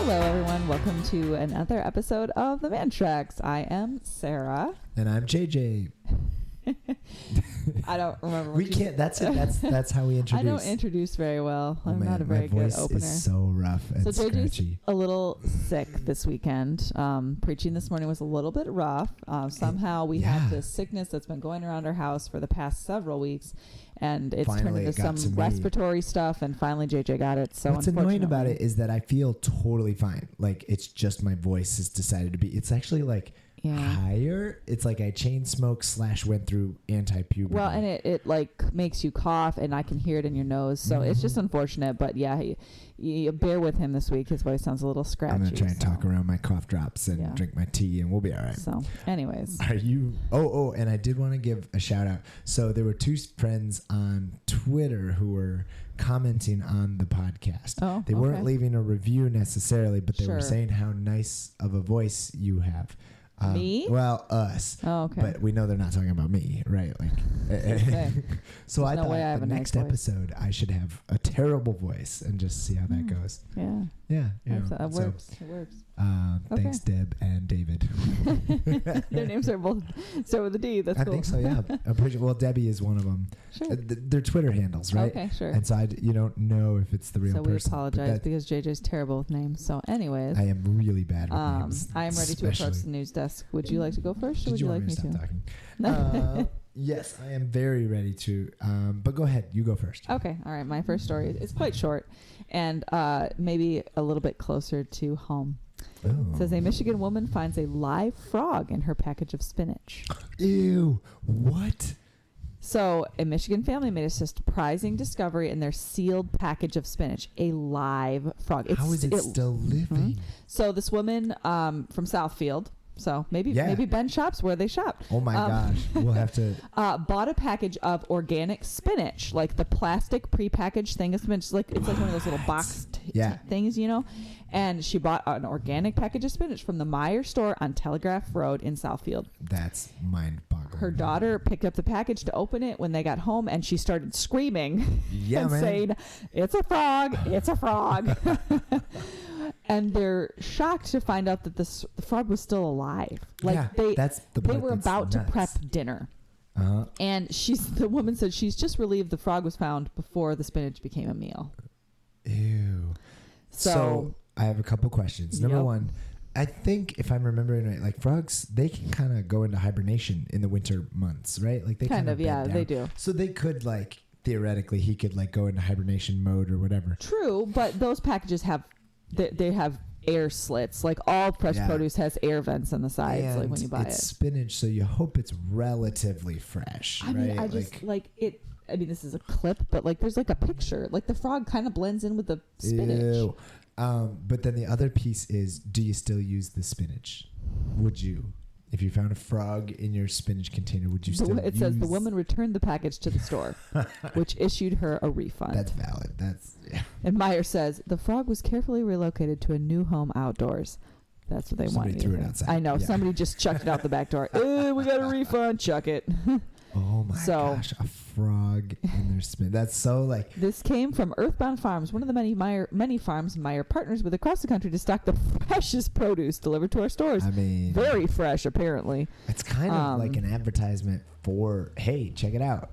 Hello, everyone. Welcome to another episode of The Man Tracks. I am Sarah. And I'm JJ. I don't remember. We can't. That's it. That's how we introduce. I don't introduce very well. I'm not a my very good voice opener. is so rough and so JJ's scratchy. a little sick this weekend. Preaching this morning was a little bit rough. Somehow we have this sickness that's been going around our house for the past several weeks, and it's turned into some respiratory stuff. And finally, JJ got it. So what's annoying about it is that I feel totally fine. Like it's just my voice has decided to be. It's actually like. Yeah. Higher. It's like I chain smoke / went through anti-puberty. Well, and it like makes you cough, and I can hear it in your nose. So it's just unfortunate. But yeah, you bear with him this week. His voice sounds a little scratchy. I'm gonna try and talk around my cough drops and drink my tea, and we'll be all right. So, anyways, are you? Oh, and I did want to give a shout out. So there were two friends on Twitter who were commenting on the podcast. Oh, they weren't leaving a review necessarily, but they were saying how nice of a voice you have. Me? Well, us. Oh, okay. But we know they're not talking about me, right? Like, so I thought the next episode I should have a terrible voice and just see how that goes. Yeah. Yeah. It works. It works. Thanks, Deb and David. Their names are both start with a D. That's cool. I think so. Yeah. I'm pretty sure. Well, Debbie is one of them. Sure. They're Twitter handles, right? Okay, sure. And so you don't know if it's the real person. So we apologize because JJ's terrible with names. So, anyways, I am really bad with names. I am ready to approach the news desk. Would you like to go first, or would you like me to? Stop talking? Yes, I am very ready to. But go ahead. You go first. Okay. All right. My first story is quite short and maybe a little bit closer to home. Oh. It says a Michigan woman finds a live frog in her package of spinach. Ew. What? So a Michigan family made a surprising discovery in their sealed package of spinach. A live frog. How is it still living? Mm-hmm. So this woman from Southfield. So maybe Ben shops where they shop. Oh my gosh. We'll have to. Bought a package of organic spinach, like the plastic prepackaged thing of spinach. It's like one of those little box things, And she bought an organic package of spinach from the Meyer store on Telegraph Road in Southfield. That's mind-boggling. Her daughter picked up the package to open it when they got home, and she started screaming and saying, "It's a frog! It's a frog!" And they're shocked to find out that the frog was still alive. Like they were about to prep dinner. Uh-huh. And the woman said she's just relieved the frog was found before the spinach became a meal. Ew. So I have a couple questions. Number one, I think if I'm remembering right, like frogs, they can kind of go into hibernation in the winter months, right? Like they kind of they do. So they could theoretically he could go into hibernation mode or whatever. True, but those packages have air slits. Like all fresh produce has air vents on the sides. And like when you buy it's spinach, so you hope it's relatively fresh. I mean, I just like it. I mean, this is a clip, but there's a picture. Like the frog kind of blends in with the spinach. Ew. But then the other piece is, do you still use the spinach? Would you? If you found a frog in your spinach container, would you still It says the woman returned the package to the store, which issued her a refund. That's valid. And Meyer says, the frog was carefully relocated to a new home outdoors. That's what they want. Somebody threw it outside. I know. Yeah. Somebody just chucked it out the back door. We got a refund. Chuck it. Oh my gosh, a frog in their spin. That's so This came from Earthbound Farms, one of the many farms Meyer partners with across the country to stock the freshest produce delivered to our stores. I mean, very fresh, apparently. It's kind of like an advertisement for, hey, check it out.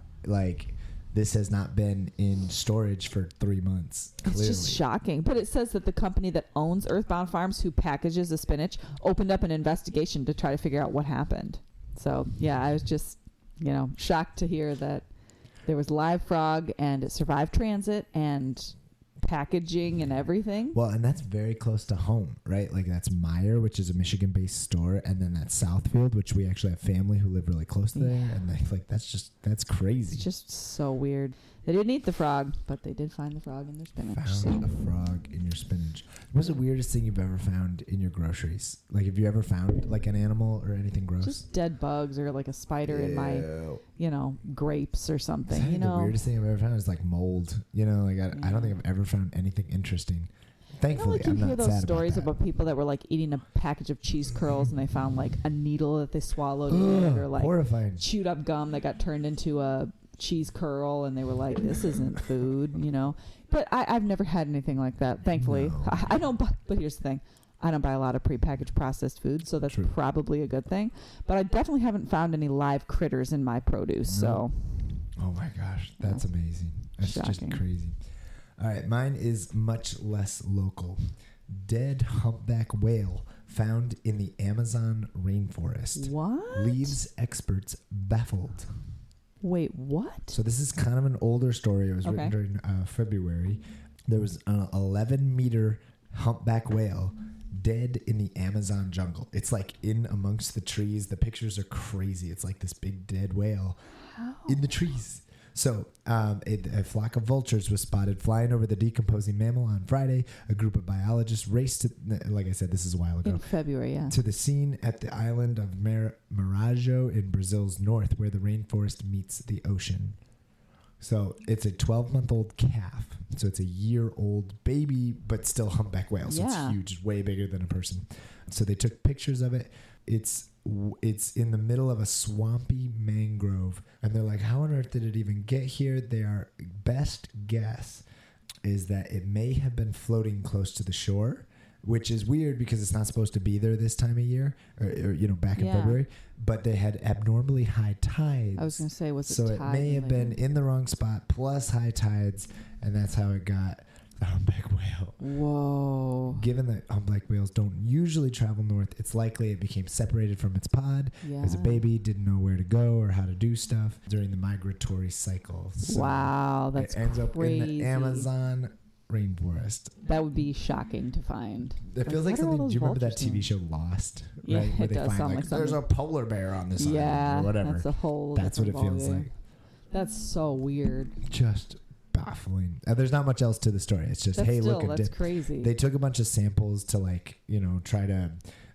This has not been in storage for 3 months. Clearly. It's just shocking. But it says that the company that owns Earthbound Farms, who packages the spinach, opened up an investigation to try to figure out what happened. So, yeah, I was just, shocked to hear that there was live frog and it survived transit and packaging and everything. Well, and that's very close to home, right? That's Meyer, which is a Michigan-based store, and then that's Southfield, which we actually have family who live really close to there, and that's crazy. It's just so weird. They didn't eat the frog, but they did find the frog in their spinach. Found a frog in your spinach. What's the weirdest thing you've ever found in your groceries? Have you ever found an animal or anything gross? Just dead bugs or a spider in my, grapes or something. The weirdest thing I've ever found is mold. I don't think I've ever found anything interesting. Thankfully, I'm not sad about that. You hear those stories about people that were eating a package of cheese curls and they found a needle that they swallowed or horrifying chewed up gum that got turned into a cheese curl, and they were like, this isn't food, But I've never had anything like that, thankfully. No. I don't buy, but here's the thing. I don't buy a lot of prepackaged processed food, so that's probably a good thing. But I definitely haven't found any live critters in my produce, so. Oh my gosh, that's amazing. That's shocking. Just crazy. All right, mine is much less local. Dead humpback whale found in the Amazon rainforest. What? Leaves experts baffled. Wait, what? So this is kind of an older story. It was written during February. There was an 11-meter humpback whale dead in the Amazon jungle. It's like in amongst the trees. The pictures are crazy. It's like this big dead whale in the trees. So a flock of vultures was spotted flying over the decomposing mammal on Friday. A group of biologists raced, like I said, this is a while ago. In February, yeah. To the scene at the island of Marajo in Brazil's north, where the rainforest meets the ocean. So it's a 12-month-old calf. So it's a year-old baby, but still humpback whale. So it's huge. It's way bigger than a person. So they took pictures of it. It's in the middle of a swampy mangrove. And they're like, how on earth did it even get here? Their best guess is that it may have been floating close to the shore, which is weird because it's not supposed to be there this time of year, or back in February. But they had abnormally high tides. I was going to say, was it so it may have been in the wrong spot plus high tides, and that's how it got the humpback whale. Whoa. Given that humpback whales don't usually travel north, it's likely it became separated from its pod as a baby, didn't know where to go or how to do stuff during the migratory cycle. So wow, that's it ends up crazy. in the Amazon rainforest. That would be shocking to find. It feels like something. Do you remember that TV show Lost? Yeah, right? Where it they does find sound like there's a polar bear on this island or whatever. That's a whole. That's what it feels like. That's so weird. Just baffling. There's not much else to the story. It's just, hey, look at that's crazy. They took a bunch of samples to try to.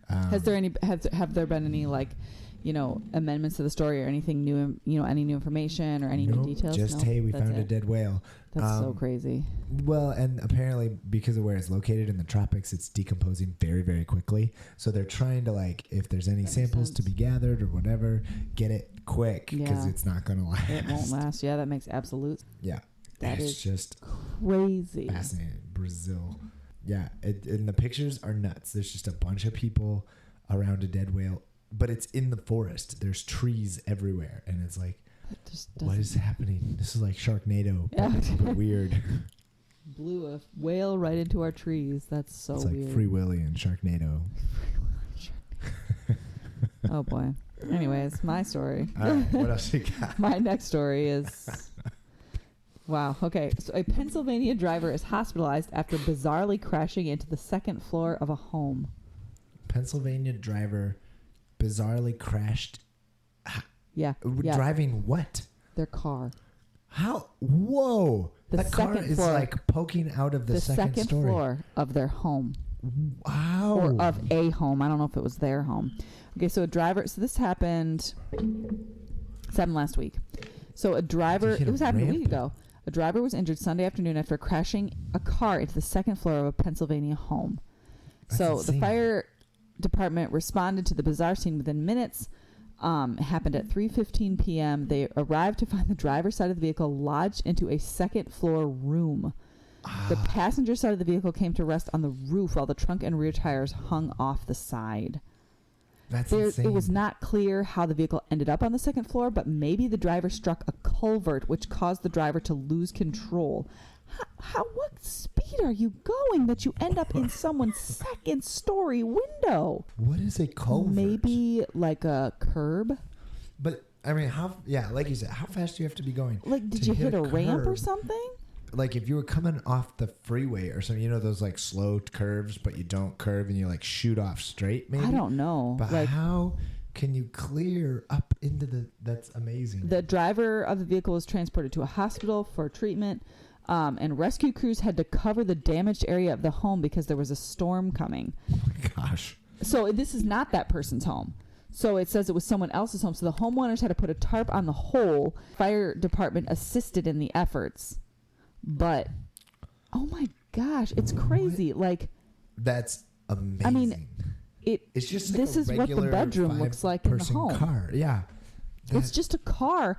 Have there been any amendments to the story or anything new? Any new information or any new details? Just hey, we found a dead whale. That's so crazy. Well, and apparently because of where it's located in the tropics, it's decomposing very, very quickly. So they're trying to if there's any samples to be gathered or whatever, get it quick because it's not going to last. It won't last. Yeah, that makes absolute. Yeah. That is is just crazy. Fascinating. Brazil. Yeah. And the pictures are nuts. There's just a bunch of people around a dead whale, but it's in the forest. There's trees everywhere. And it's like, what is happening? This is like Sharknado, but weird. Blew a whale right into our trees. That's so weird. It's like Free Willy and Sharknado. Oh, boy. Anyways, my story. All right, what else you got? My next story is... Wow. Okay. So a Pennsylvania driver is hospitalized after bizarrely crashing into the second floor of a home. Pennsylvania driver bizarrely crashed. Yeah. Driving what? Their car. How? Whoa. That car is like poking out of the second floor of their home. Wow. Or of a home. I don't know if it was their home. Okay. So this happened last week. So it was happening a week ago. A driver was injured Sunday afternoon after crashing a car into the second floor of a Pennsylvania home. That's insane. The fire department responded to the bizarre scene within minutes. It happened at 3:15 p.m. They arrived to find the driver's side of the vehicle lodged into a second floor room. The passenger side of the vehicle came to rest on the roof while the trunk and rear tires hung off the side. That's insane. It was not clear how the vehicle ended up on the second floor, but maybe the driver struck a culvert, which caused the driver to lose control. What speed are you going that you end up in someone's second story window? What is a culvert? Maybe like a curb. But I mean, like you said, how fast do you have to be going? Like, did you hit a ramp or something? Like if you were coming off the freeway or something, those like slow curves, but you don't curve and you like shoot off straight, maybe? I don't know. But how can you clear up into that's amazing. The driver of the vehicle was transported to a hospital for treatment, and rescue crews had to cover the damaged area of the home because there was a storm coming. Oh my gosh. So this is not that person's home. So it says it was someone else's home. So the homeowners had to put a tarp on the hole. Fire department assisted in the efforts. But, oh my gosh, it's crazy. That's amazing. I mean, it's just this is what the bedroom looks like in the home. Car. Yeah. It's just a car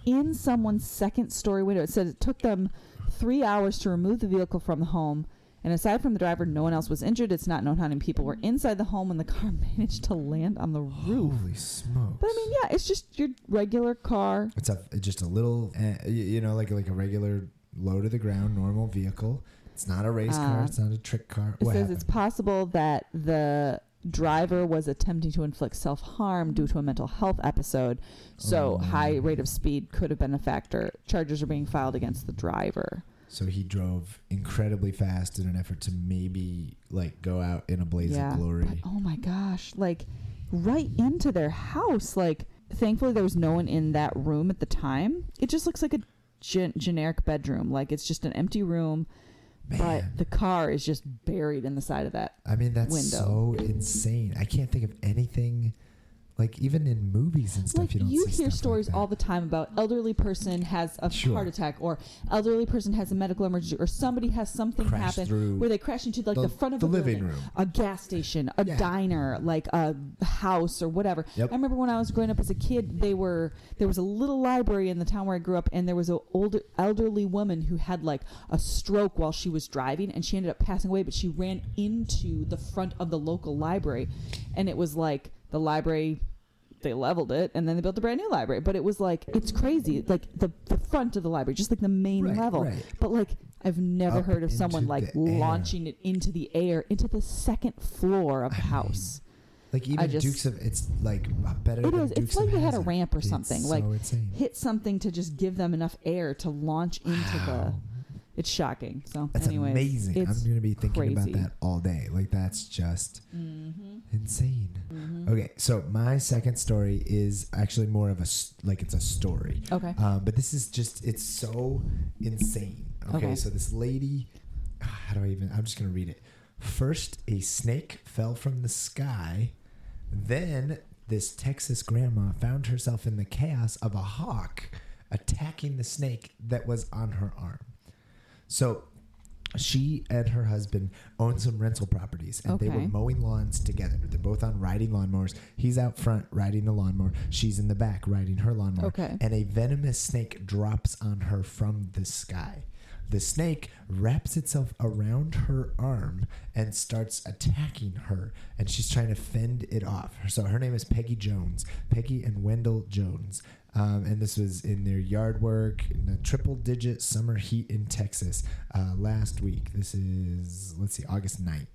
in someone's second story window. It says it took them 3 hours to remove the vehicle from the home. And aside from the driver, no one else was injured. It's not known how many people were inside the home when the car managed to land on the roof. Holy smokes. But I mean, yeah, it's just your regular car. It's just a little, like a regular low to the ground, normal vehicle. It's not a race car. It's not a trick car. It says it's possible that the driver was attempting to inflict self-harm due to a mental health episode. So high rate of speed could have been a factor. Charges are being filed against the driver. So he drove incredibly fast in an effort to maybe like go out in a blaze of glory. But, oh my gosh, like right into their house. Like thankfully there was no one in that room at the time. It just looks like a generic bedroom. Like it's just an empty room. Man. But the car is just buried in the side of that that's window. So insane. I can't think of anything. Like even in movies and stuff, like you don't you see hear stuff stories like that. all the time about elderly person has a heart attack, or elderly person has a medical emergency, or somebody has something happen where they crash into like the front of the living room, a gas station, a diner, like a house or whatever. Yep. I remember when I was growing up as a kid, there was a little library in the town where I grew up, and there was an elderly woman who had like a stroke while she was driving, and she ended up passing away, but she ran into the front of the local library, and it was like the library, they leveled it and then they built a brand new library, but it was like, it's crazy, like the front of the library, just like the main level, but like I've never heard of someone like launching it into the air, into the second floor of the house. Like even Dukes of, it's like better than Dukes of Hazzard. It's like they had a ramp or something, it's like so insane. Hit something to just give them enough air to launch into the. It's shocking. So that's anyways, amazing. I'm going to be thinking about that all day. Like that's just insane. Okay, so my second story is actually more of it's a story. Okay. But this is just, it's so insane. Okay. So this lady, I'm just going to read it. First, a snake fell from the sky. Then this Texas grandma found herself in the chaos of a hawk attacking the snake that was on her arm. So she and her husband own some rental properties, and they were mowing lawns together. They're both on riding lawnmowers. He's out front riding the lawnmower. She's in the back riding her lawnmower. Okay. And a venomous snake drops on her from the sky. The snake wraps itself around her arm and starts attacking her, and she's trying to fend it off. So her name is Peggy and Wendell Jones. And this was in their yard work in a triple-digit summer heat in Texas last week. This is, August 9th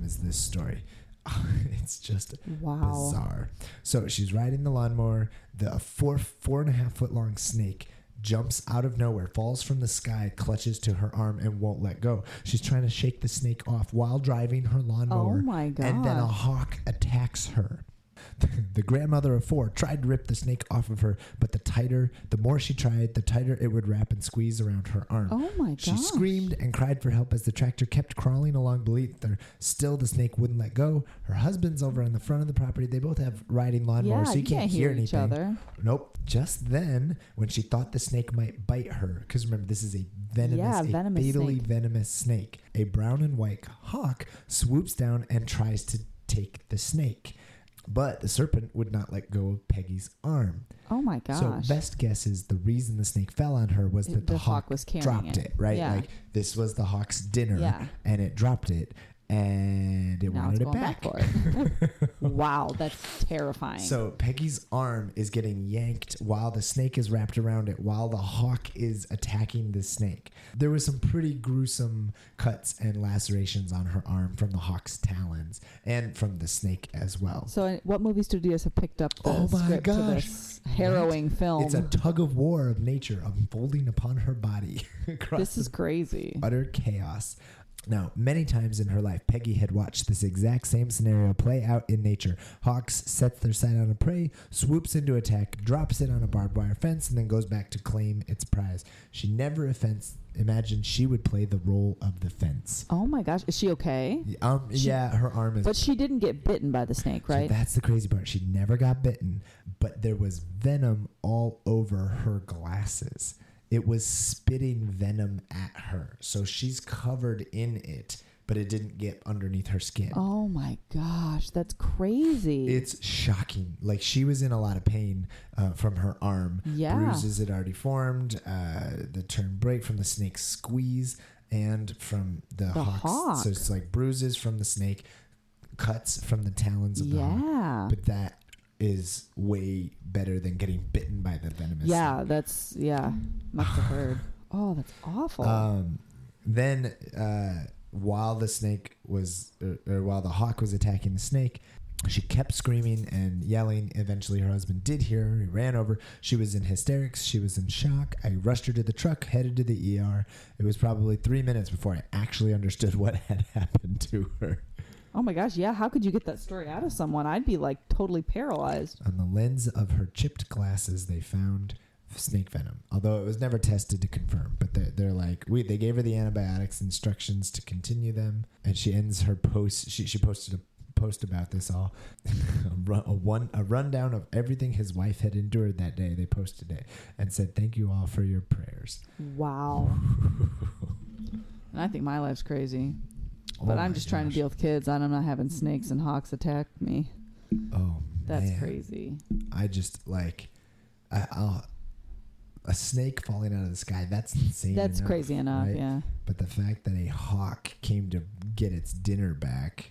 is this story. It's just bizarre. So she's riding the lawnmower. The 4.5 foot long snake jumps out of nowhere, falls from the sky, clutches to her arm, and won't let go. She's trying to shake the snake off while driving her lawnmower. Oh my God. And then a hawk attacks her. The grandmother of 4 tried to rip the snake off of her, but the more she tried, the tighter it would wrap and squeeze around her arm. Oh my gosh. She screamed and cried for help as the tractor kept crawling along beneath her. Still, the snake wouldn't let go. Her husband's over on the front of the property. They both have riding lawnmowers, so you can't hear anything. Each other. Nope. Just then, when she thought the snake might bite her, because remember, this is a fatally venomous snake. A brown and white hawk swoops down and tries to take the snake. But the serpent would not let go of Peggy's arm. Oh my gosh. So best guess is the reason the snake fell on her was that the hawk was dropped it, right? Yeah. Like this was the hawk's dinner and it dropped it and it wanted it back. For it. Wow, that's terrifying. So Peggy's arm is getting yanked while the snake is wrapped around it, while the hawk is attacking the snake. There was some pretty gruesome cuts and lacerations on her arm from the hawk's talons and from the snake as well. So what movie studios have picked up the script to this harrowing film? It's a tug of war of nature unfolding upon her body. This is crazy. Utter chaos. Now, many times in her life, Peggy had watched this exact same scenario play out in nature. Hawks sets their sight on a prey, swoops into attack, drops it on a barbed wire fence, and then goes back to claim its prize. She never imagined she would play the role of the fence. Oh my gosh, is she okay? Yeah, her arm is... But she didn't get bitten by the snake, right? So that's the crazy part. She never got bitten, but there was venom all over her glasses. It was spitting venom at her. So she's covered in it, but it didn't get underneath her skin. Oh my gosh. gosh, that's crazy. It's shocking. Like, she was in a lot of pain from her arm. Yeah. Bruises had already formed. The turn break from the snake's squeeze and from the hawk. So it's like bruises from the snake, cuts from the talons of the hawk. But that is way better than getting bitten by the venomous snake. Must have heard. Oh, that's awful. Then while the snake was, or while the hawk was attacking the snake, she kept screaming and yelling. Eventually her husband did hear her. He ran over. She was in hysterics. She was in shock. I rushed her to the truck, headed to the ER. It was probably 3 minutes before I actually understood what had happened to her. Oh my gosh, yeah. How could you get that story out of someone? I'd be like totally paralyzed. On the lens of her chipped glasses, they found snake venom, although it was never tested to confirm. But they're like, they gave her the antibiotics, instructions to continue them, and she ends her post. She posted a post about this all, a rundown of everything his wife had endured that day. They posted it and said, "Thank you all for your prayers." Wow. And I think my life's crazy. But I'm just trying to deal with kids. I'm not having snakes and hawks attack me. Oh, that's crazy. I just like, a snake falling out of the sky. That's insane. That's crazy enough, right? Yeah. But the fact that a hawk came to get its dinner back,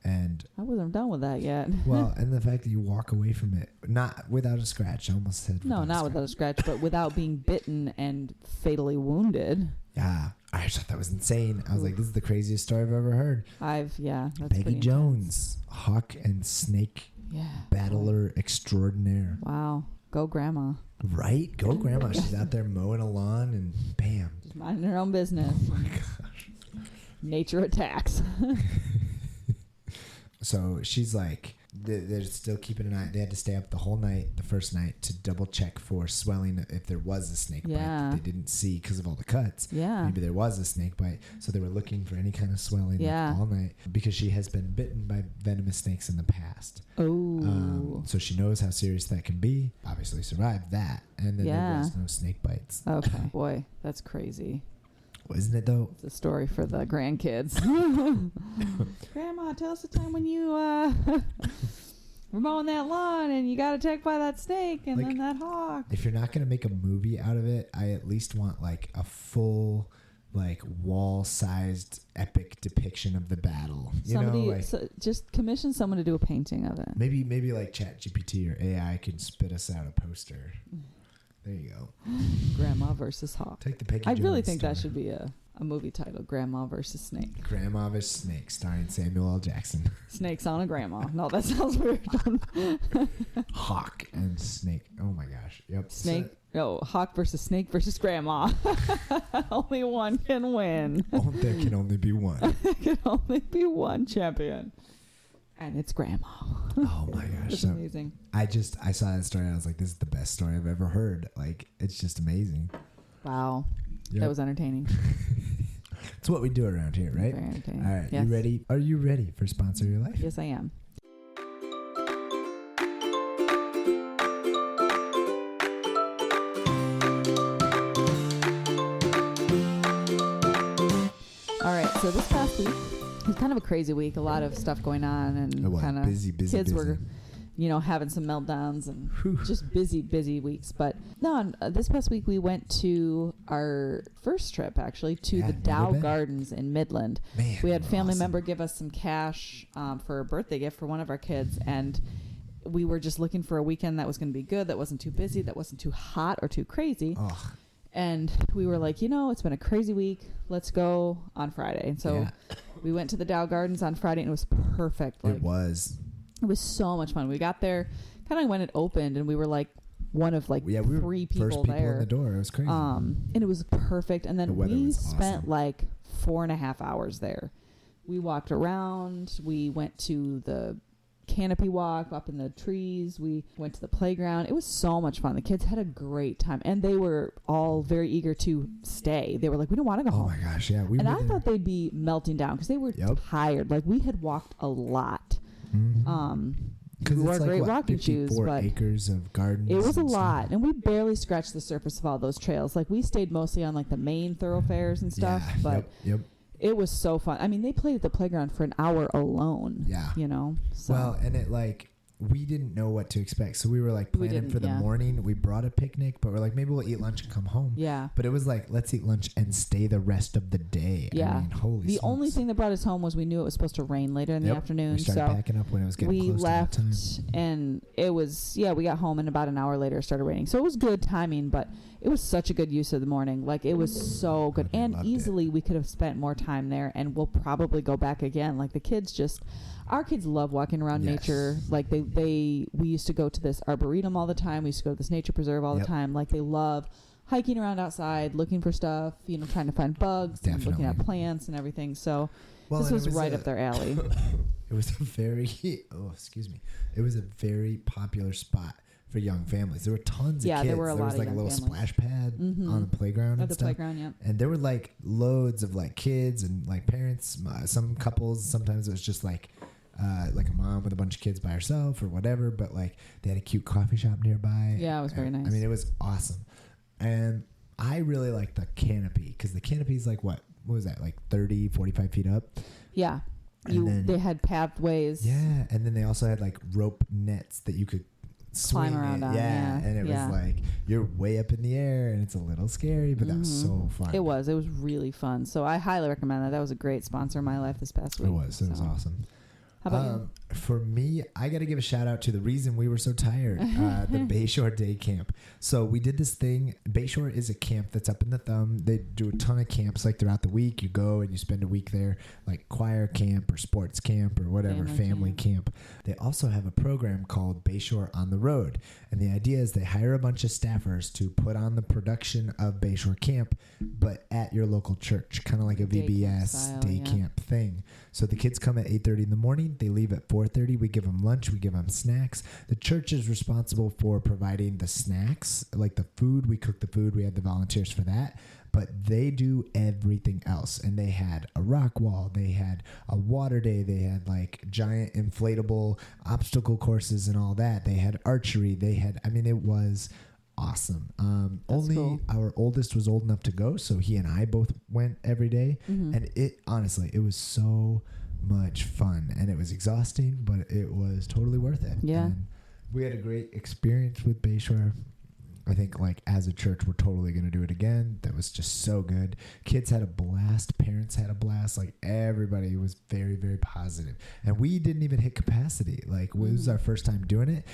and I wasn't done with that yet. Well, and the fact that you walk away from it, not without a scratch. I almost said without a scratch, but without being bitten and fatally wounded. Yeah. I just thought that was insane. I was like, this is the craziest story I've ever heard. That's Peggy Jones, hawk and snake battler extraordinaire. Wow. Go grandma. Right? Go grandma. She's out there mowing a lawn and bam. Just minding her own business. Oh my gosh. Nature attacks. So she's like, they're still keeping an eye. They had to stay up the whole night, the first night, to double check for swelling if there was a snake bite that they didn't see because of all the cuts. Yeah. Maybe there was a snake bite. So they were looking for any kind of swelling all night because she has been bitten by venomous snakes in the past. Oh. So she knows how serious that can be. Obviously survived that. And then there was no snake bites. Okay. Boy, that's crazy. Isn't it though? It's a story for the grandkids. Grandma, tell us the time when you were mowing that lawn and you got attacked by that snake and then that hawk. If you're not going to make a movie out of it, I at least want like a full, like wall-sized epic depiction of the battle. Just commission someone to do a painting of it. Maybe like ChatGPT or AI can spit us out a poster. There you go. Grandma versus hawk. Take the Peggy I Jones really think story. that should be a movie title, Grandma versus Snake. Grandma versus Snake, starring Samuel L. Jackson. Snakes on a grandma. No, that sounds weird. Hawk and snake. Oh my gosh. Yep. Hawk versus snake versus grandma. Only one can win. There can only be one. There can only be one champion. And it's grandma. Oh my gosh. It's amazing. I saw that story and I was like, this is the best story I've ever heard. Like, it's just amazing. Wow. Yep. That was entertaining. It's what we do around here, right? Very entertaining. All right. Yes. You ready? Are you ready for Sponsor Your Life? Yes, I am. All right. So this past week, it was kind of a crazy week. A lot of stuff going on, and kind of busy. Kids were, having some meltdowns and just busy weeks. But no, this past week we went to our first trip actually to the Dow Gardens in Midland. Man, we had a family member give us some cash for a birthday gift for one of our kids, and we were just looking for a weekend that was going to be good, that wasn't too busy, that wasn't too hot or too crazy. Ugh. And we were like, it's been a crazy week. Let's go on Friday. And so we went to the Dow Gardens on Friday, and it was perfect. It was so much fun. We got there kind of when it opened, and we were like one of like we three people first people there. in the door. It was crazy. And it was perfect. And then we spent awesome. like 4.5 hours there. We walked around. We went to the canopy walk up in the trees. We went to the playground. It was so much fun. The kids had a great time, and they were all very eager to stay. They were like, we don't want to go home. Oh my gosh, yeah. I thought they'd be melting down because they were tired. Like, we had walked a lot. Mm-hmm. We wore great walking 54 shoes, but acres of gardens. It was a stuff. lot, and we barely scratched the surface of all those trails. Like, we stayed mostly on like the main thoroughfares and stuff, but It was so fun. I mean, they played at the playground for an hour alone. Yeah. You know? So. Well, and it like, we didn't know what to expect. So we were like planning for the morning. We brought a picnic, but we're like, maybe we'll eat lunch and come home. Yeah. But it was like, let's eat lunch and stay the rest of the day. Yeah. I mean, holy The smokes. only thing that brought us home was we knew it was supposed to rain later in the afternoon. We started packing up when it was getting close left to that time. And it was, we got home and about an hour later it started raining. So it was good timing, but it was such a good use of the morning. Like, it was so good. And easily we could have spent more time there, and we'll probably go back again. Like, the kids just... Our kids love walking around nature. Like, we used to go to this arboretum all the time. We used to go to this nature preserve all the time. Like, they love hiking around outside, looking for stuff, trying to find bugs and looking at plants and everything. So this was right up their alley. It was a very, it was a very popular spot for young families. There were tons of kids. There were a lot was of like a young little families. splash pad on the playground and stuff. And there were like loads of like kids and like parents, some couples. Sometimes it was just like a mom with a bunch of kids by herself or whatever, but like they had a cute coffee shop nearby. Yeah, it was very nice. I mean, it was awesome. And I really liked the canopy, because the canopy is like, what was that, like 30, 45 feet up? Yeah. They had pathways. Yeah. And then they also had like rope nets that you could climb around on. Yeah. And it was like, you're way up in the air and it's a little scary, but that was so fun. It was really fun. So I highly recommend that. That was a great sponsor in my life this past week. It was awesome. How about you? For me, I got to give a shout out to the reason we were so tired, the Bayshore Day Camp. So we did this thing. Bayshore is a camp that's up in the Thumb. They do a ton of camps like throughout the week. You go and you spend a week there, like choir camp or sports camp or whatever, family camp. They also have a program called Bayshore on the Road. And the idea is they hire a bunch of staffers to put on the production of Bayshore Camp, but at your local church, kind of like a VBS day camp thing. So the kids come at 8:30 in the morning. They leave at 4:30. We give them lunch. We give them snacks. The church is responsible for providing the snacks, like the food. We cook the food. We have the volunteers for that. But they do everything else. And they had a rock wall. They had a water day. They had like giant inflatable obstacle courses and all that. They had archery. It was awesome. Only our oldest was old enough to go, so he and I both went every day. And it was so much fun, and it was exhausting, but it was totally worth it. And we had a great experience with Bayshore. I think like as a church, we're totally going to do it again. That was just so good. Kids had a blast. Parents had a blast. Like everybody was very, very positive. And we didn't even hit capacity. Like it was our first time doing it.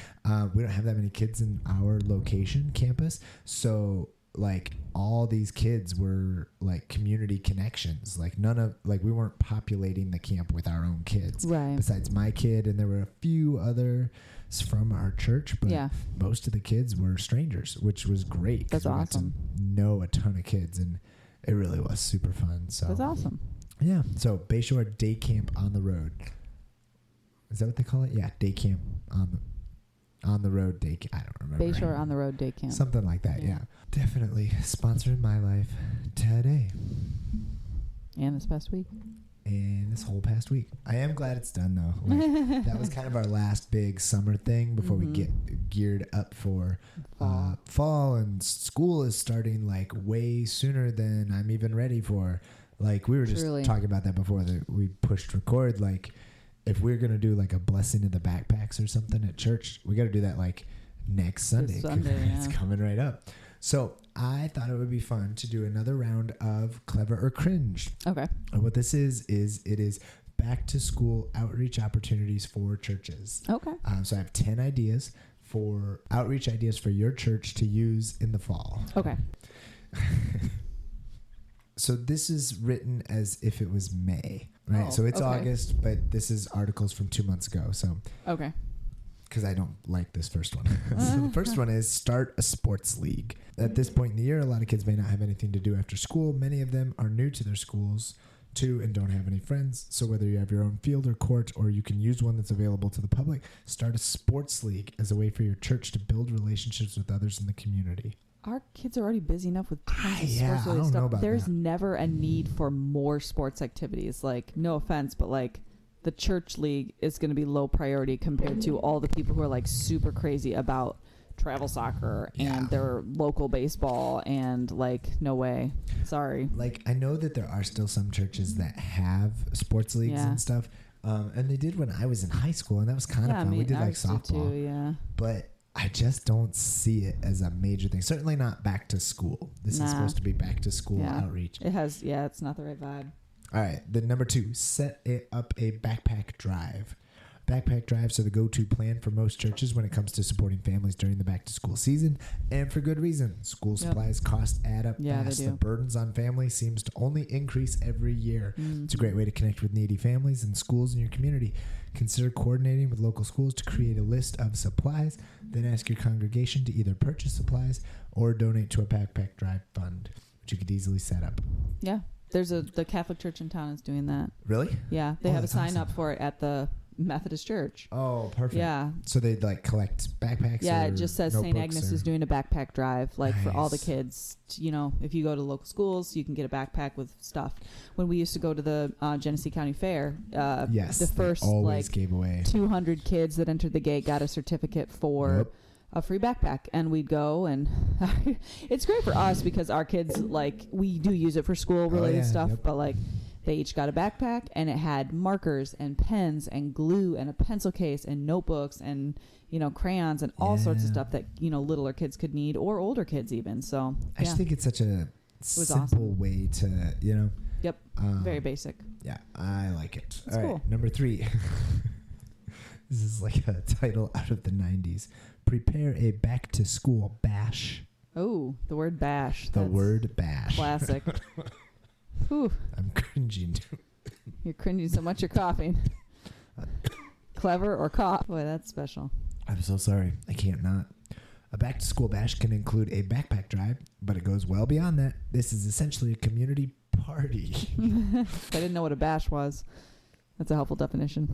We don't have that many kids in our location campus. So like all these kids were like community connections. Like we weren't populating the camp with our own kids. Right. Besides my kid, and there were a few other from our church, but most of the kids were strangers, which was great. That's awesome. We got to know a ton of kids, and it really was super fun. So that's awesome. Yeah. So Bayshore Day Camp on the Road. Is that what they call it? Yeah, Day Camp on the Road Day Camp. I don't remember. Bayshore on the Road Day Camp. Something like that. Yeah. Definitely sponsored my life today. And this past week. And this whole past week. I am glad it's done, though. Like, that was kind of our last big summer thing before we get geared up for fall. And school is starting like way sooner than I'm even ready for. Like we were just talking about that before we pushed record. Like if we're going to do like a blessing of the backpacks or something at church, we got to do that like next Sunday. It's coming right up. So I thought it would be fun to do another round of Clever or Cringe. Okay. And what this is it is back to school outreach opportunities for churches. Okay. So I have 10 ideas for outreach ideas for your church to use in the fall. Okay. So this is written as if it was May, right? So it's August, but this is articles from 2 months ago. So okay. Because I don't like this first one. So the first one is start a sports league. At this point in the year, a lot of kids may not have anything to do after school. Many of them are new to their schools too and don't have any friends. So whether you have your own field or court or you can use one that's available to the public, start a sports league as a way for your church to build relationships with others in the community. Our kids are already busy enough with tons of sports-related stuff. There's never a need for more sports activities. Like, no offense, but like the church league is going to be low priority compared to all the people who are like super crazy about travel soccer Yeah. and their local baseball, and like, no way. Sorry. Like, I know that there are still some churches that have sports leagues Yeah. and stuff. And they did when I was in high school, and that was kind of Yeah, I fun. We mean, did like ours did softball, too, yeah. but I just don't see it as a major thing. Certainly not back to school. This is supposed to be back to school outreach. It has, it's not the right vibe. All right. Then number 2, set up a backpack drive. Backpack drives are the go-to plan for most churches when it comes to supporting families during the back-to-school season, and for good reason. School supplies costs add up fast. They do. The burdens on families seems to only increase every year. Mm-hmm. It's a great way to connect with needy families and schools in your community. Consider coordinating with local schools to create a list of supplies, then ask your congregation to either purchase supplies or donate to a backpack drive fund, which you could easily set up. Yeah. There's the Catholic church in town is doing that. Really? Yeah. They have a that's sign awesome. up for it at the Methodist church. Oh, perfect. Yeah. So they like collect backpacks? Yeah, or it just says St. notebooks Agnes or- is doing a backpack drive, like for all the Nice. kids. If you go to local schools, you can get a backpack with stuff. When we used to go to the Genesee County Fair, Yes, the they first always gave away 200 kids that entered the gate got a certificate for Yep. a free backpack, and we'd go, and it's great for us because our kids, like, we do use it for school related stuff, but like, they each got a backpack, and it had markers and pens and glue and a pencil case and notebooks and crayons and all sorts of stuff that littler kids could need, or older kids even. So I just think it's such a simple awesome. way to Yep. Very basic. Yeah, I like it. That's All right, cool. number 3. This is like a title out of the 90s. Prepare a back to school bash. Oh, the word bash. The That's word bash. classic. Whew. I'm cringing. You're cringing so much you're coughing. Clever or cough. Boy, that's special. I'm so sorry. I can't not. A back to school bash can include a backpack drive, but it goes well beyond that. This is essentially a community party. I didn't know what a bash was. That's a helpful definition.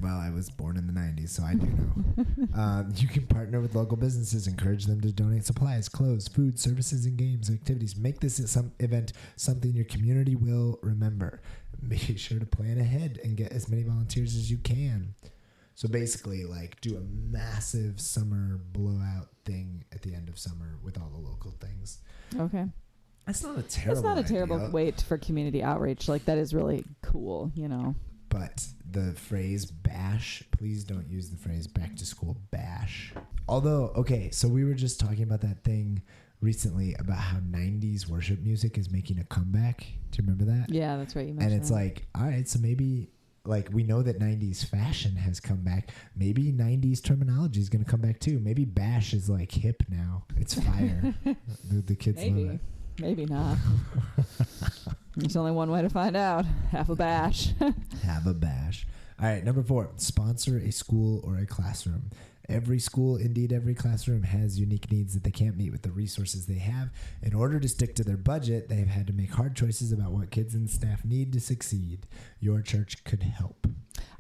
Well, I was born in the 90s, so I do know. You can partner with local businesses, encourage them to donate supplies, clothes, food, services, and games, activities. Make this event something your community will remember. Make sure to plan ahead and get as many volunteers as you can. So basically, like, do a massive summer blowout thing at the end of summer with all the local things. Okay. That's not a terrible It's not a idea. terrible way for community outreach. Like, that is really cool, But the phrase bash, please don't use the phrase back to school bash. Although, okay, so we were just talking about that thing recently about how 90s worship music is making a comeback. Do you remember that? Yeah, that's right. You mentioned And it's like, all right, so maybe, like, we know that 90s fashion has come back. Maybe 90s terminology is going to come back too. Maybe bash is like hip now. It's fire. the kids love it. Maybe not. There's only one way to find out. Have a bash. Have a bash. All right, number 4, sponsor a school or a classroom. Every school, indeed every classroom, has unique needs that they can't meet with the resources they have. In order to stick to their budget, they've had to make hard choices about what kids and staff need to succeed. Your church could help.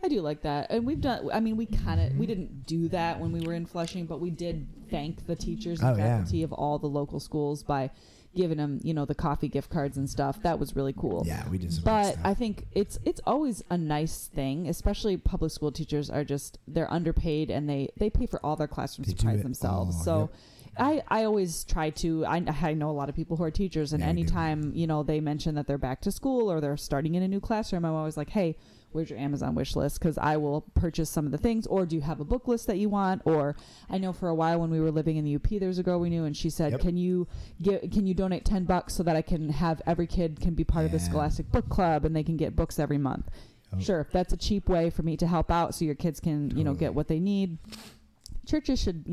I do like that. And we didn't do that when we were in Flushing, but we did thank the teachers and faculty of all the local schools by giving them, the coffee gift cards and stuff. That was really cool. Yeah, we did some But stuff. I think it's always a nice thing, especially public school teachers they're underpaid, and they pay for all their classroom supplies themselves. So I always try to, I know a lot of people who are teachers, and anytime, they mention that they're back to school or they're starting in a new classroom, I'm always like, hey, where's your Amazon wish list? Because I will purchase some of the things. Or do you have a book list that you want? Or I know for a while when we were living in the UP, there's a girl we knew, and she said, can you donate $10 so that I can have every kid can be part of the Scholastic Book Club and they can get books every month? Sure, that's a cheap way for me to help out so your kids can, get what they need. Churches should,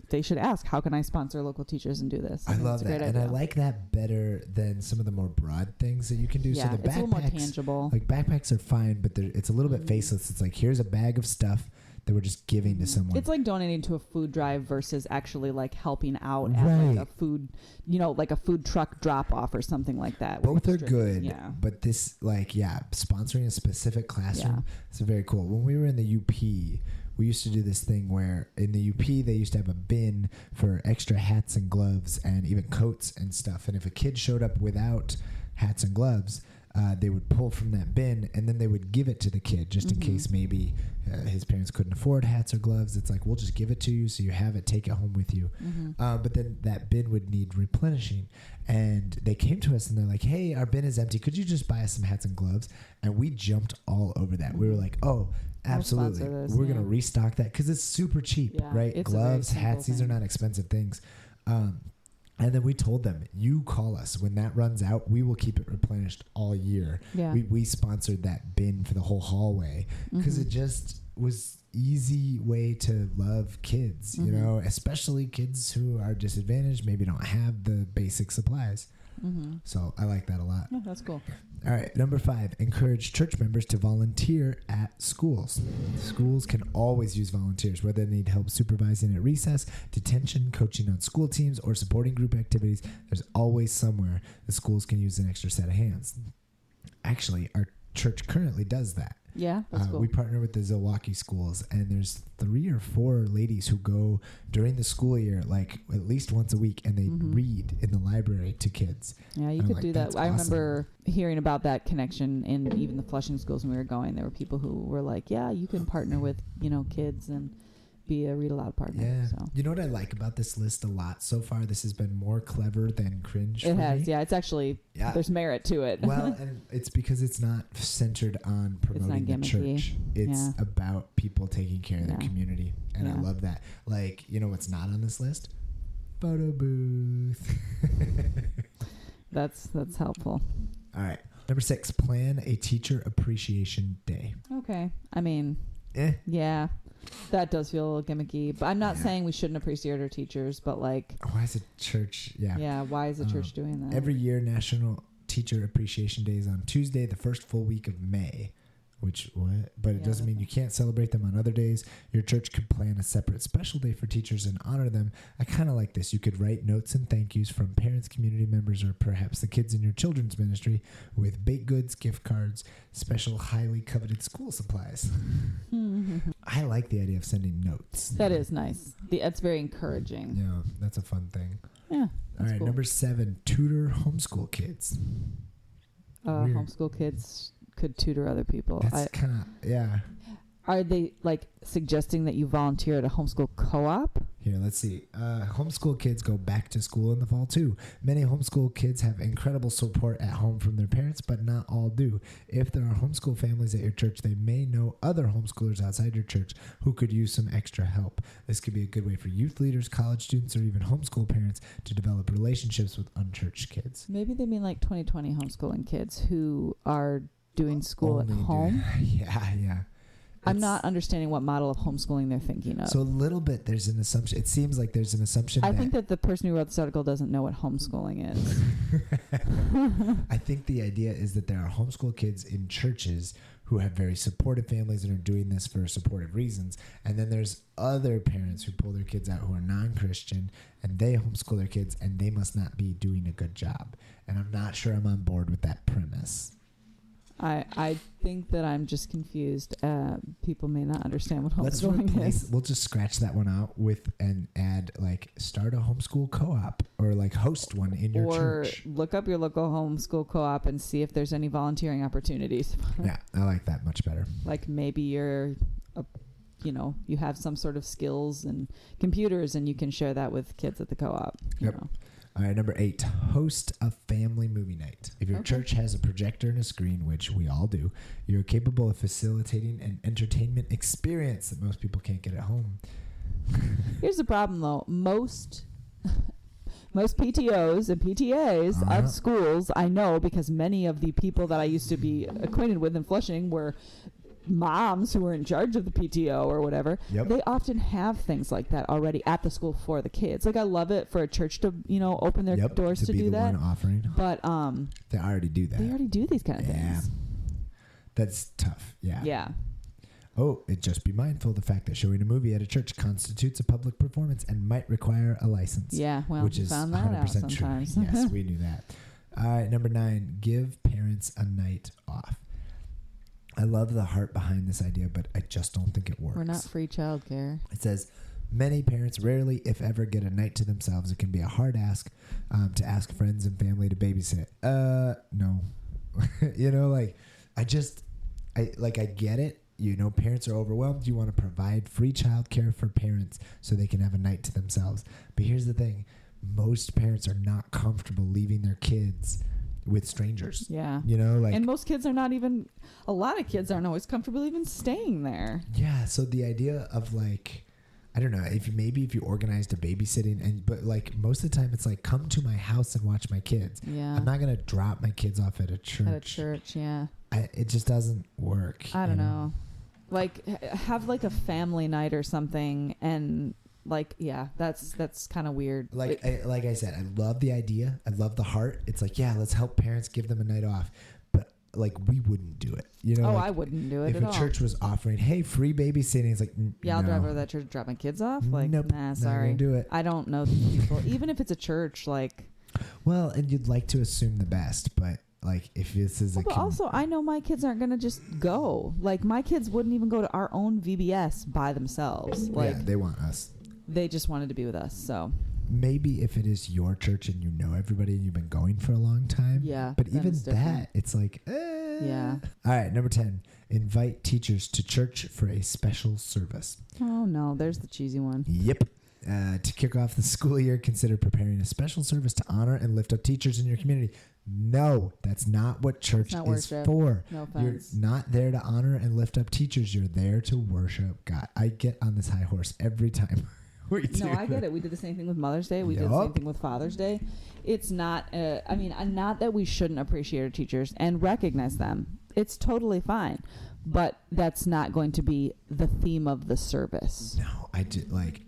they should ask, how can I sponsor local teachers and do this? I love that. And I like that better than some of the more broad things that you can do. Yeah, so the it's a little more backpacks, tangible. like backpacks are fine, but it's a little bit faceless. It's like, here's a bag of stuff that we're just giving to someone. It's like donating to a food drive versus actually like helping out at like a food, like a food truck drop off or something like that. Both are good, yeah. But this, sponsoring a specific classroom, it's very cool. When we were in the UP, we used to do this thing where in the UP, they used to have a bin for extra hats and gloves and even coats and stuff. And if a kid showed up without hats and gloves, they would pull from that bin, and then they would give it to the kid just in case maybe his parents couldn't afford hats or gloves. It's like, we'll just give it to you so you have it, take it home with you. But then that bin would need replenishing. And they came to us and they're like, hey, our bin is empty. Could you just buy us some hats and gloves? And we jumped all over that. We were like, oh, absolutely. We're going to restock that because it's super cheap, right? Gloves, hats, these are not expensive things. And then we told them, you call us. When that runs out, we will keep it replenished all year. Yeah. We sponsored that bin for the whole hallway because it just was easy way to love kids, you know, especially kids who are disadvantaged, maybe don't have the basic supplies. So I like that a lot. Yeah, that's cool. All right. Number 5, encourage church members to volunteer at schools. Schools can always use volunteers, whether they need help supervising at recess, detention, coaching on school teams, or supporting group activities. There's always somewhere the schools can use an extra set of hands. Actually, our church currently does that. Yeah, that's cool. We partner with the Zilwaukee schools, and there's 3 or 4 ladies who go during the school year, like at least once a week, and they read in the library to kids. Yeah, you could do that. I remember hearing about that connection in even the Flushing schools when we were going. There were people who were like, yeah, you can partner with, you know, kids and be a read aloud partner. Yeah. So. You know what I like about this list a lot so far? This has been more clever than cringe. It has. Me. Yeah. It's actually, there's merit to it. Well, and it's because it's not centered on promoting the church. It's about people taking care of their community. And I love that. Like, you know what's not on this list? Photo booth. That's helpful. All right. Number 6, plan a teacher appreciation day. Okay. I mean, yeah. That does feel a little gimmicky, but I'm not saying we shouldn't appreciate our teachers, but like, why is the church? Yeah. Why is the church doing that? Every year, National Teacher Appreciation Day is on Tuesday, the first full week of May. But it doesn't mean you can't celebrate them on other days. Your church could plan a separate special day for teachers and honor them. I kind of like this. You could write notes and thank yous from parents, community members, or perhaps the kids in your children's ministry with baked goods, gift cards, special highly coveted school supplies. I like the idea of sending notes. That is nice. That's very encouraging. Yeah, that's a fun thing. Yeah. All right, cool. Number 7, tutor homeschool kids. Homeschool kids could tutor other people. That's kind of, Are they like suggesting that you volunteer at a homeschool co-op? Here, let's see. Homeschool kids go back to school in the fall too. Many homeschool kids have incredible support at home from their parents, but not all do. If there are homeschool families at your church, they may know other homeschoolers outside your church who could use some extra help. This could be a good way for youth leaders, college students, or even homeschool parents to develop relationships with unchurched kids. Maybe they mean like 2020 homeschooling kids who are doing school at home. Yeah. I'm not understanding what model of homeschooling they're thinking of. So a little bit, there's an assumption. It seems like there's an assumption. I think that the person who wrote this article doesn't know what homeschooling is. I think the idea is that there are homeschool kids in churches who have very supportive families and are doing this for supportive reasons. And then there's other parents who pull their kids out who are non-Christian and they homeschool their kids and they must not be doing a good job. And I'm not sure I'm on board with that premise. I think that I'm just confused. People may not understand what homeschooling is. We'll just scratch that one out with and add like start a homeschool co-op or like host one in your church. Or look up your local homeschool co-op and see if there's any volunteering opportunities. Yeah, I like that much better. Like maybe you have some sort of skills and computers and you can share that with kids at the co-op. Yep. You know. All right, number 8, host a family movie night. If your church has a projector and a screen, which we all do, you're capable of facilitating an entertainment experience that most people can't get at home. Here's the problem, though. Most PTOs and PTAs of schools, I know because many of the people that I used to be acquainted with in Flushing were moms who were in charge of the PTO or whatever. Yep. They often have things like that already at the school for the kids. Like I love it for a church to open their doors to do that. One offering. But they already do that. They already do these kind of things. That's tough. Yeah. Oh, just be mindful of the fact that showing a movie at a church constitutes a public performance and might require a license. Yeah, well, which is found that 100% out sometimes. True. Yes, we knew that. All right, number 9, give parents a night off. I love the heart behind this idea, but I just don't think it works. We're not free childcare. It says, many parents rarely, if ever, get a night to themselves. It can be a hard ask to ask friends and family to babysit. No. You know, like I get it. You know, parents are overwhelmed. You want to provide free childcare for parents so they can have a night to themselves. But here's the thing. Most parents are not comfortable leaving their kids with strangers. Yeah. You know, like. And most kids are not even, a lot of kids aren't always comfortable even staying there. Yeah. So the idea of like, I don't know, if you organized a babysitting but like most of the time it's like, come to my house and watch my kids. Yeah. I'm not going to drop my kids off at a church. At a church, yeah. It just doesn't work. I don't know. Like have like a family night or something, and like, yeah, that's kind of weird. Like I said, I love the idea. I love the heart. It's like, yeah, let's help parents give them a night off. But like, we wouldn't do it. You know? Oh, like, I wouldn't do it if at all. If a church was offering, hey, free babysitting, it's like, yeah, I'll drive over to that church to drop my kids off. Like, nope, nah, sorry. not gonna do it. I don't know these people. Even if it's a church, like. Well, and you'd like to assume the best, but like if this is but also, I know my kids aren't gonna just go. Like my kids wouldn't even go to our own VBS by themselves. Like, yeah, they want us. They just wanted to be with us. So maybe if it is your church and you know everybody and you've been going for a long time. Yeah. But even that, it's like, yeah. All right, number 10. Invite teachers to church for a special service. Oh no, there's the cheesy one. Yep. To kick off the school year, consider preparing a special service to honor and lift up teachers in your community. No, that's not what church is for. No offense. You're not there to honor and lift up teachers. You're there to worship God. I get on this high horse every time we do. No, I get it. We did the same thing with Mother's Day. We did the same thing with Father's Day. It's not, not that we shouldn't appreciate our teachers and recognize them. It's totally fine. But that's not going to be the theme of the service. No, I did like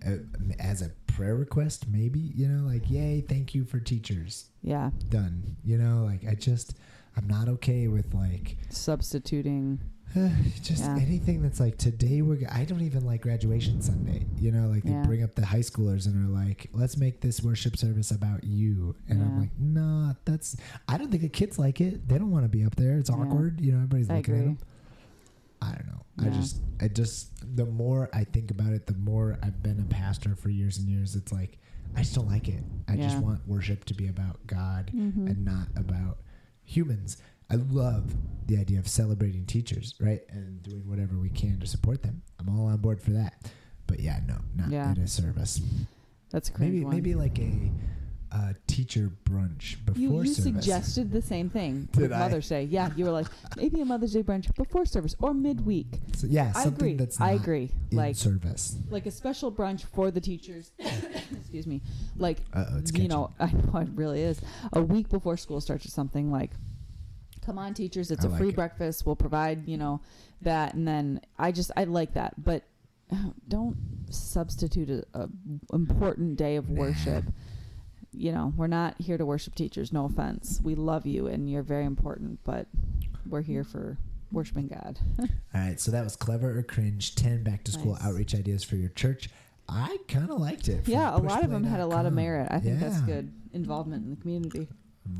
as a prayer request, maybe, you know, like, yay, thank you for teachers. Yeah. Done. You know, like I'm not okay with like substituting. Anything that's like today I don't even like graduation Sunday. You know, like they bring up the high schoolers and are like, let's make this worship service about you. And I'm like, no, I don't think the kids like it. They don't want to be up there. It's awkward. You know, everybody's looking at them. I don't know. Yeah. I just, the more I think about it, the more I've been a pastor for years and years. It's like, I just don't like it. I just want worship to be about God and not about humans. I love the idea of celebrating teachers, right? And doing whatever we can to support them. I'm all on board for that. But yeah, no, not at a service. That's a crazy one. Maybe like a teacher brunch before you service. You suggested the same thing with Mother's Day. Yeah, you were like, maybe a Mother's Day brunch before service or midweek. So, yeah, something that's not in like service. Like a special brunch for the teachers. Excuse me. Like, it's you know, I know it really is. A week before school starts or something, like, come on, teachers, it's a free breakfast. We'll provide, you know, that. And then I like that. But don't substitute a important day of worship. You know, we're not here to worship teachers. No offense. We love you and you're very important, but we're here for worshiping God. All right. So that was clever or cringe. 10 back to school outreach ideas for your church. I kind of liked it. Yeah. A lot of them had a lot of merit. I think that's good involvement in the community.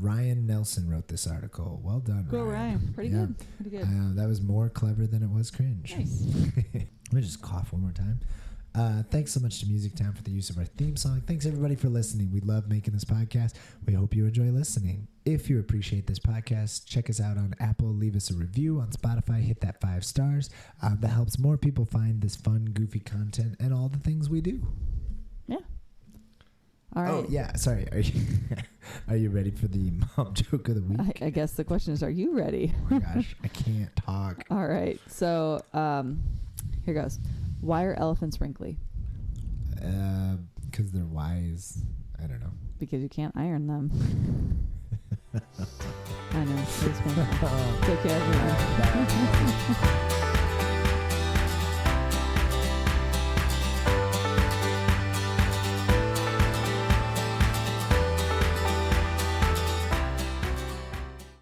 Ryan Nelson wrote this article. Well done, Go Ryan. Pretty good. That was more clever than it was cringe. Nice. Let me just cough one more time. Thanks so much to Music Town for the use of our theme song. Thanks everybody for listening. We love making this podcast. We hope you enjoy listening. If you appreciate this podcast, check us out on Apple. Leave us a review on Spotify. Hit that 5 stars. That helps more people find this fun, goofy content and all the things we do. Yeah. All right. Oh, yeah. Sorry. Are you ready for the mom joke of the week? I guess the question is, are you ready? Oh my gosh, I can't talk. All right. So here goes. Why are elephants wrinkly? Because they're wise. I don't know. Because you can't iron them. I know. It's okay.